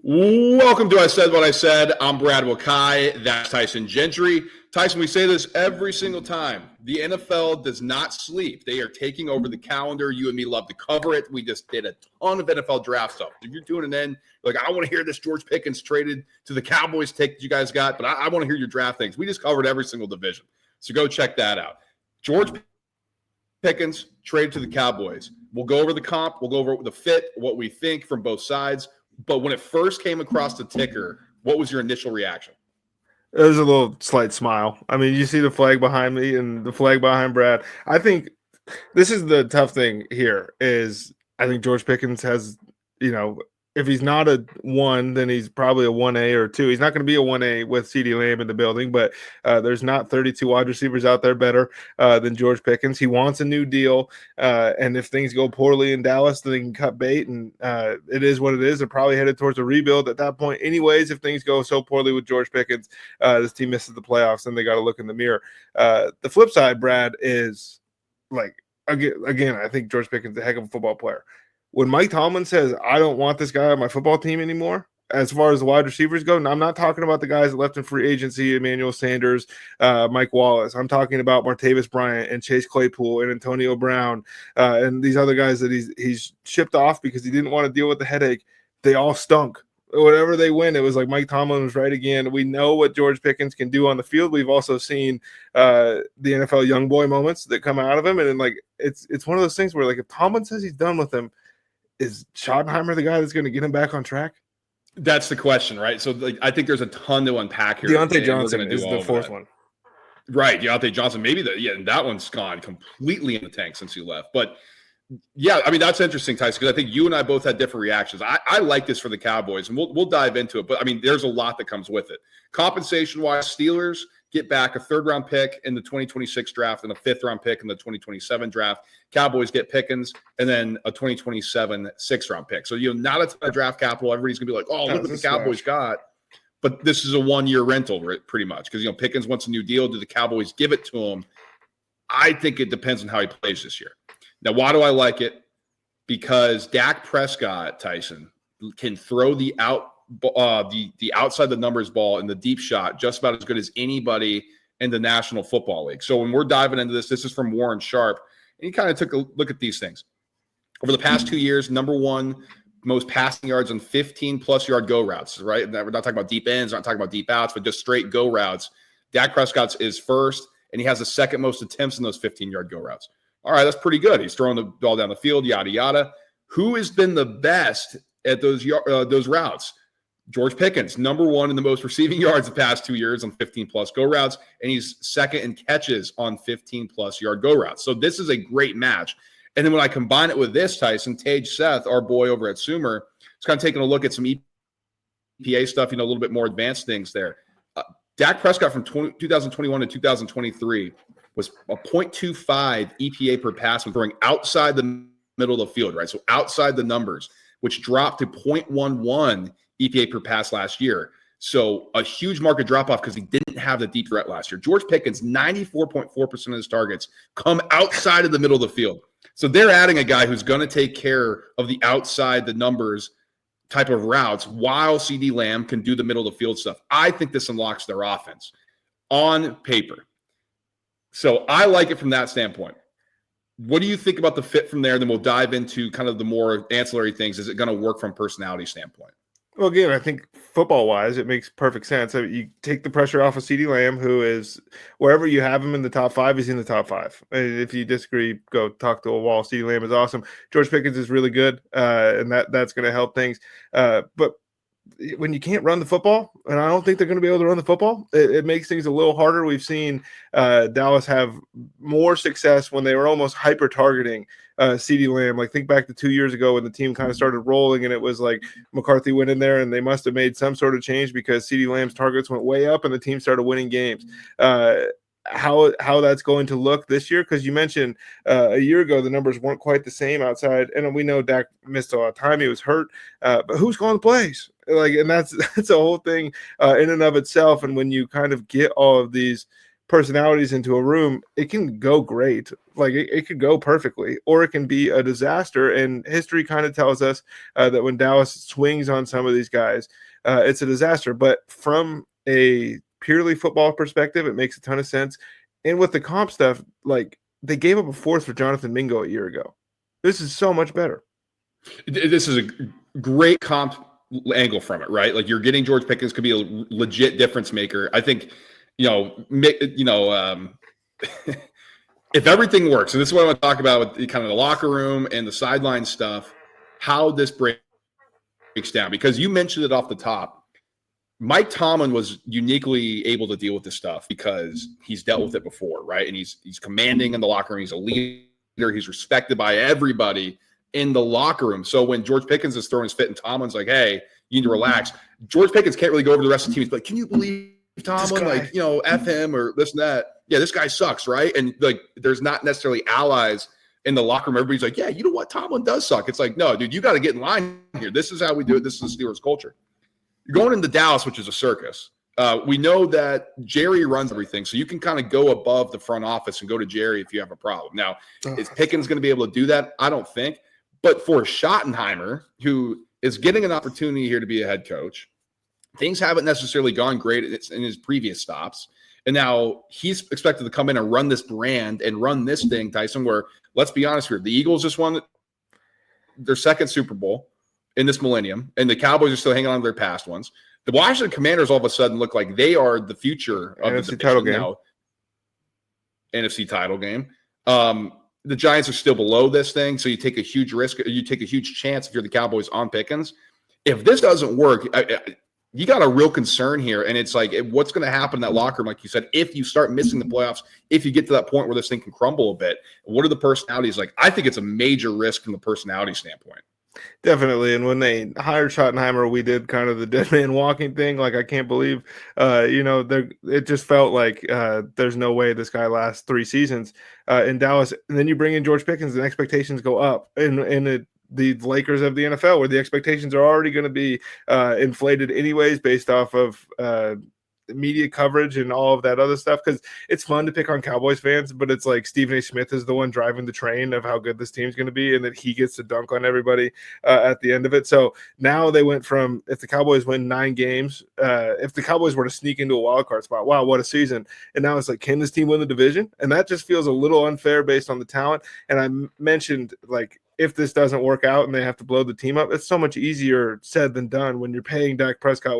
Welcome to I Said What I Said. I'm Brad Wakai. That's Tyson Gentri. Tyson, we say this every single time. The NFL does not sleep. They are taking over the calendar. You and me love to cover it. We just did a ton of NFL draft stuff. If you're tuning in, like, I want to hear this George Pickens traded to the Cowboys take that you guys got, but I want to hear your draft things. We just covered every single division. So go check that out. George Pickens traded to the Cowboys. We'll go over the comp. We'll go over the fit, what we think from both sides. But when it first came across the ticker, what was your initial reaction? It was a little slight smile. I mean, you see the flag behind me and the flag behind Brad. I think this is the tough thing here is I think George Pickens has, if he's not a 1, then he's probably a 1A or 2. He's not going to be a 1A with CeeDee Lamb in the building, but there's not 32 wide receivers out there better than George Pickens. He wants a new deal, and if things go poorly in Dallas, then they can cut bait, and it is what it is. They're probably headed towards a rebuild at that point anyways. If things go so poorly with George Pickens, this team misses the playoffs, then they got to look in the mirror. The flip side, Brad, is like, again, I think George Pickens is a heck of a football player. When Mike Tomlin says, I don't want this guy on my football team anymore, as far as the wide receivers go, and I'm not talking about the guys that left in free agency, Emmanuel Sanders, Mike Wallace. I'm talking about Martavis Bryant and Chase Claypool and Antonio Brown and these other guys that he's shipped off because he didn't want to deal with the headache. They all stunk. Whatever they win, it was like Mike Tomlin was right again. We know what George Pickens can do on the field. We've also seen the NFL young boy moments that come out of him. And then, like, it's one of those things where, like, if Tomlin says he's done with him, is Schottenheimer the guy that's going to get him back on track? That's the question, right? So, like, I think there's a ton to unpack here. Deontay Johnson is the fourth one. Right, Deontay Johnson. Maybe that one's gone completely in the tank since he left. But, yeah, I mean, that's interesting, Tyson, because I think you and I both had different reactions. I like this for the Cowboys, and we'll dive into it. But, I mean, there's a lot that comes with it. Compensation-wise, Steelers get back a third-round pick in the 2026 draft and a fifth-round pick in the 2027 draft. Cowboys get Pickens and then a 2027 sixth-round pick. So, not a ton of draft capital. Everybody's going to be like, oh, look what the Cowboys got. But this is a one-year rental, pretty much, because, Pickens wants a new deal. Do the Cowboys give it to him? I think it depends on how he plays this year. Now, why do I like it? Because Dak Prescott, Tyson, can throw the outside the numbers ball in the deep shot just about as good as anybody in the National Football League. So when we're diving into this is from Warren Sharp, and he kind of took a look at these things. Over the past 2 years, number one most passing yards on 15-plus yard go routes, right? We're not talking about deep ends, not talking about deep outs, but just straight go routes. Dak Prescott's is first, and he has the second most attempts in those 15-yard go routes. All right, that's pretty good. He's throwing the ball down the field, yada, yada. Who has been the best at those routes? George Pickens, number one in the most receiving yards the past 2 years on 15-plus go routes, and he's second in catches on 15-plus yard go routes. So this is a great match. And then when I combine it with this, Tyson, 𝐾𝐨𝐧'𝐭, our boy over at Sumer, is kind of taking a look at some EPA stuff, a little bit more advanced things there. Dak Prescott from 2021 to 2023 was a 0.25 EPA per pass when throwing outside the middle of the field, right? So outside the numbers, which dropped to 0.11 EPA per pass last year. So a huge market drop-off because he didn't have the deep threat last year. George Pickens, 94.4% of his targets come outside of the middle of the field. So they're adding a guy who's going to take care of the outside the numbers type of routes while CeeDee Lamb can do the middle of the field stuff. I think this unlocks their offense on paper. So I like it from that standpoint. What do you think about the fit from there? Then we'll dive into kind of the more ancillary things. Is it going to work from a personality standpoint? Well, again, I think football-wise, it makes perfect sense. I mean, you take the pressure off of CeeDee Lamb, who is wherever you have him in the top 5, he's in the top 5. And if you disagree, go talk to a wall. CeeDee Lamb is awesome. George Pickens is really good, and that's going to help things. But when you can't run the football, and I don't think they're going to be able to run the football, it makes things a little harder. We've seen Dallas have more success when they were almost hyper-targeting CeeDee Lamb. Like, think back to 2 years ago when the team kind of started rolling, and it was like McCarthy went in there, and they must have made some sort of change because CeeDee Lamb's targets went way up, and the team started winning games. How that's going to look this year, because you mentioned a year ago the numbers weren't quite the same outside, and we know Dak missed a lot of time, he was hurt, but who's calling the plays? Like, and that's a whole thing in and of itself. And when you kind of get all of these personalities into a room, it can go great. Like it could go perfectly, or it can be a disaster. And history kind of tells us that when Dallas swings on some of these guys, it's a disaster. But from a purely football perspective, it makes a ton of sense. And with the comp stuff, like they gave up a fourth for Jonathan Mingo a year ago. This is so much better. This is a great comp angle from it, right? Like you're getting George Pickens, could be a legit difference maker. I think, if everything works, and this is what I want to talk about with kind of the locker room and the sideline stuff, how this breaks down, because you mentioned it off the top. Mike Tomlin was uniquely able to deal with this stuff because he's dealt with it before, right? And he's commanding in the locker room. He's a leader. He's respected by everybody in the locker room. So when George Pickens is throwing his fit and Tomlin's like, hey, you need to relax, George Pickens can't really go over to the rest of the team. He's like, can you believe Tomlin? Like, F him or this and that. Yeah, this guy sucks, right? And like, there's not necessarily allies in the locker room. Everybody's like, yeah, you know what? Tomlin does suck. It's like, no, dude, you got to get in line here. This is how we do it. This is the Steelers culture. You're going into Dallas, which is a circus. We know that Jerry runs everything, so you can kind of go above the front office and go to Jerry if you have a problem. Now, is Pickens going to be able to do that? I don't think. But for Schottenheimer, who is getting an opportunity here to be a head coach, things haven't necessarily gone great in his previous stops. And now he's expected to come in and run this brand and run this thing, Tyson, where, let's be honest here, the Eagles just won their second Super Bowl in this millennium, and the Cowboys are still hanging on to their past ones. The Washington Commanders all of a sudden look like they are the future of NFC the title division game. now. NFC title game. The Giants are still below this thing, so you take a huge risk. You take a huge chance if you're the Cowboys on Pickens. If this doesn't work, you got a real concern here, and it's like, what's going to happen in that locker room, like you said, if you start missing the playoffs, if you get to that point where this thing can crumble a bit? What are the personalities like? I think it's a major risk from the personality standpoint. Definitely. And when they hired Schottenheimer, we did kind of the dead man walking thing. Like, I can't believe, it just felt like there's no way this guy lasts 3 seasons in Dallas. And then you bring in George Pickens and expectations go up in the Lakers of the NFL, where the expectations are already going to be inflated anyways, based off of media coverage and all of that other stuff. Because it's fun to pick on Cowboys fans, but it's like Stephen A. Smith is the one driving the train of how good this team's going to be, and that he gets to dunk on everybody at the end of it. So now they went from, if the Cowboys win 9 games, if the Cowboys were to sneak into a wild card spot, wow, what a season. And now it's like, can this team win the division? And that just feels a little unfair based on the talent. And I mentioned, like, if this doesn't work out and they have to blow the team up, it's so much easier said than done when you're paying Dak Prescott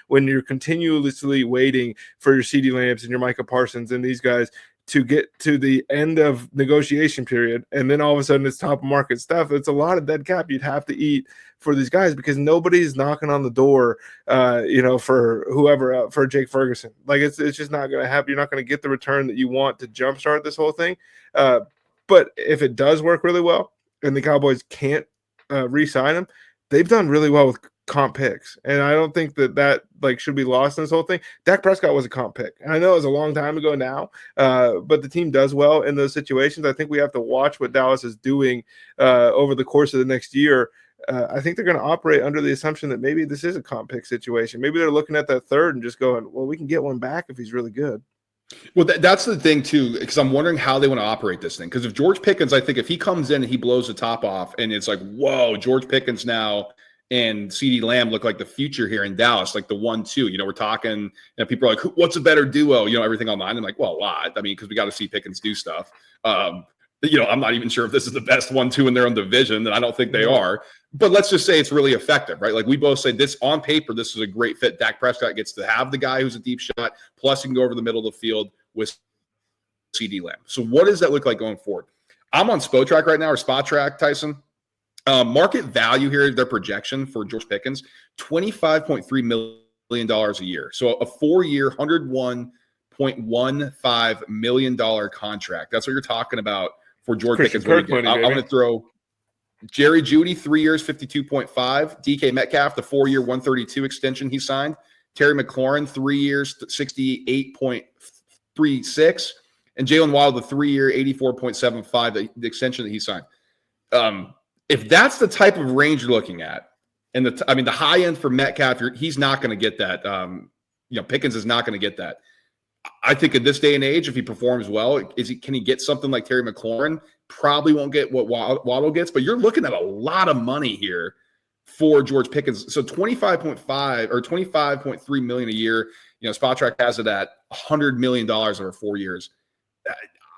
when you're continuously waiting for your CeeDee Lambs and your Micah Parsons and these guys to get to the end of negotiation period. And then all of a sudden it's top market stuff. It's a lot of dead cap you'd have to eat for these guys, because nobody's knocking on the door, for whoever, for Jake Ferguson. Like, it's just not going to happen. You're not going to get the return that you want to jumpstart this whole thing. But if it does work really well and the Cowboys can't re-sign him, they've done really well with comp picks. And I don't think that should be lost in this whole thing. Dak Prescott was a comp pick. And I know it was a long time ago now, but the team does well in those situations. I think we have to watch what Dallas is doing over the course of the next year. I think they're going to operate under the assumption that maybe this is a comp pick situation. Maybe they're looking at that third and just going, well, we can get one back if he's really good. Well, that's the thing, too, because I'm wondering how they want to operate this thing. Because if George Pickens, I think if he comes in and he blows the top off and it's like, whoa, George Pickens now and CeeDee Lamb look like the future here in Dallas, like the 1-2. We're talking, people are like, what's a better duo? Everything online. And like, well, a lot. I mean, because we got to see Pickens do stuff. I'm not even sure if this is the best 1-2 in their own division, and I don't think they are. But let's just say it's really effective, right? Like, we both say this on paper, this is a great fit. Dak Prescott gets to have the guy who's a deep shot, plus he can go over the middle of the field with CeeDee Lamb. So what does that look like going forward? I'm on Spotrac right now, or Spot Track, Tyson. Market value here, their projection for George Pickens, $25.3 million a year. So a 4-year, $101.15 million contract. That's what you're talking about for George Pickens. I'm going to throw Jerry Jeudy, 3 years, 52.5. DK Metcalf, the 4-year, 132 extension he signed. Terry McLaurin, 3 years, 68.36. And Jalen Waddle, the 3-year, 84.75, the extension that he signed. If that's the type of range you're looking at, and the high end for Metcalf, he's not going to get that. Pickens is not going to get that. I think in this day and age, if he performs well, can he get something like Terry McLaurin? Probably won't get what Waddle gets, but you're looking at a lot of money here for George Pickens. So 25.5 or 25.3 million a year. Spotrac has it at $100 million over 4 years.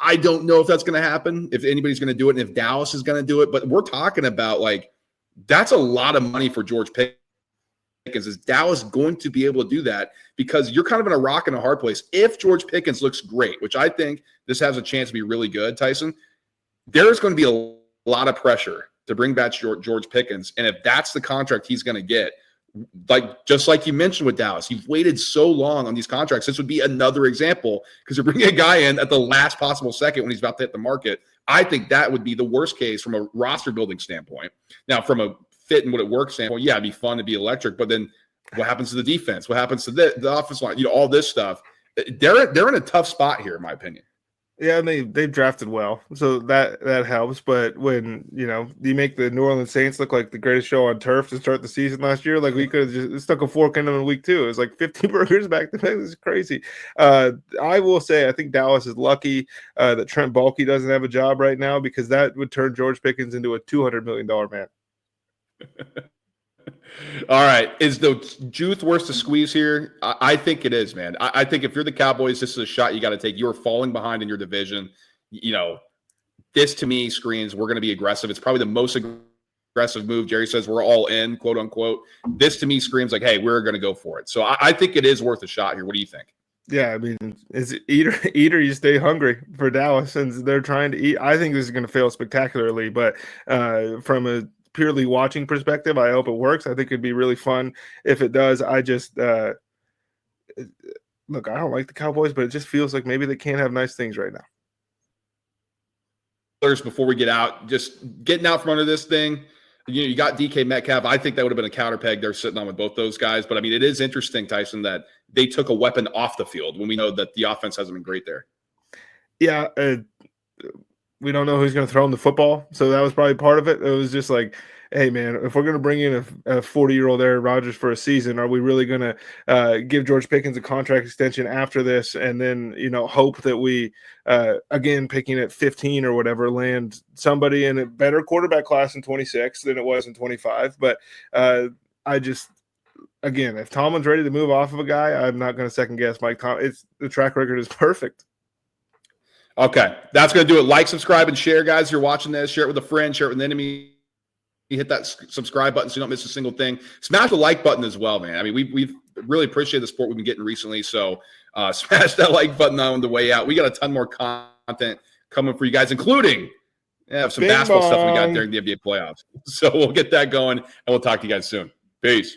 I don't know if that's going to happen, if anybody's going to do it, and if Dallas is going to do it. But we're talking about that's a lot of money for George Pickens. Is Dallas going to be able to do that? Because you're kind of in a rock and a hard place. If George Pickens looks great, which I think this has a chance to be really good, Tyson, there's going to be a lot of pressure to bring back George Pickens. And if that's the contract he's going to get, just like you mentioned with Dallas, you've waited so long on these contracts. This would be another example because you're bringing a guy in at the last possible second when he's about to hit the market. I think that would be the worst case from a roster building standpoint. Now, from a fit and would it work standpoint, yeah, it'd be fun to be electric. But then what happens to the defense? What happens to the offensive line? All this stuff. They're in a tough spot here, in my opinion. Yeah, and they've drafted well, so that helps. But when you make the New Orleans Saints look like the greatest show on turf to start the season last year, we could have just stuck a fork in them in week 2. It was 50 burgers back to back. This is crazy. I will say I think Dallas is lucky that Trent Baalke doesn't have a job right now, because that would turn George Pickens into a $200 million man. All right. Is the juice worth to squeeze here? I think it is, man. I think if you're the Cowboys, this is a shot you got to take. You are falling behind in your division. This to me screams we're going to be aggressive. It's probably the most aggressive move. Jerry says we're all in, quote unquote. This to me screams hey, we're going to go for it. So I think it is worth a shot here. What do you think? Yeah, I mean, it's eat or you stay hungry for Dallas, since they're trying to eat. I think this is going to fail spectacularly, but from a purely watching perspective, I hope it works. I think it'd be really fun if it does. I just look, I don't like the Cowboys, but it just feels like maybe they can't have nice things right now. Before we get out, just getting out from under this thing, you got DK Metcalf. I think that would have been a counter peg they're sitting on with both those guys. But I mean, it is interesting, Tyson, that they took a weapon off the field when we know that the offense hasn't been great there. Yeah, we don't know who's going to throw him the football, so that was probably part of it. It was just hey, man, if we're going to bring in a 40-year-old Aaron Rodgers for a season, are we really going to give George Pickens a contract extension after this, and then hope that we again, picking at 15 or whatever, land somebody in a better quarterback class in 26 than it was in 25? But I just, again, if Tomlin's ready to move off of a guy, I'm not going to second guess Mike Tomlin. The track record is perfect. Okay, that's going to do it. Like, subscribe, and share, guys. If you're watching this, share it with a friend, share it with an enemy. You hit that subscribe button so you don't miss a single thing. Smash the like button as well, man. I mean, we've really appreciated the support we've been getting recently. So smash that like button on the way out. We got a ton more content coming for you guys, including some basketball stuff we got during the NBA playoffs. So we'll get that going, and we'll talk to you guys soon. Peace.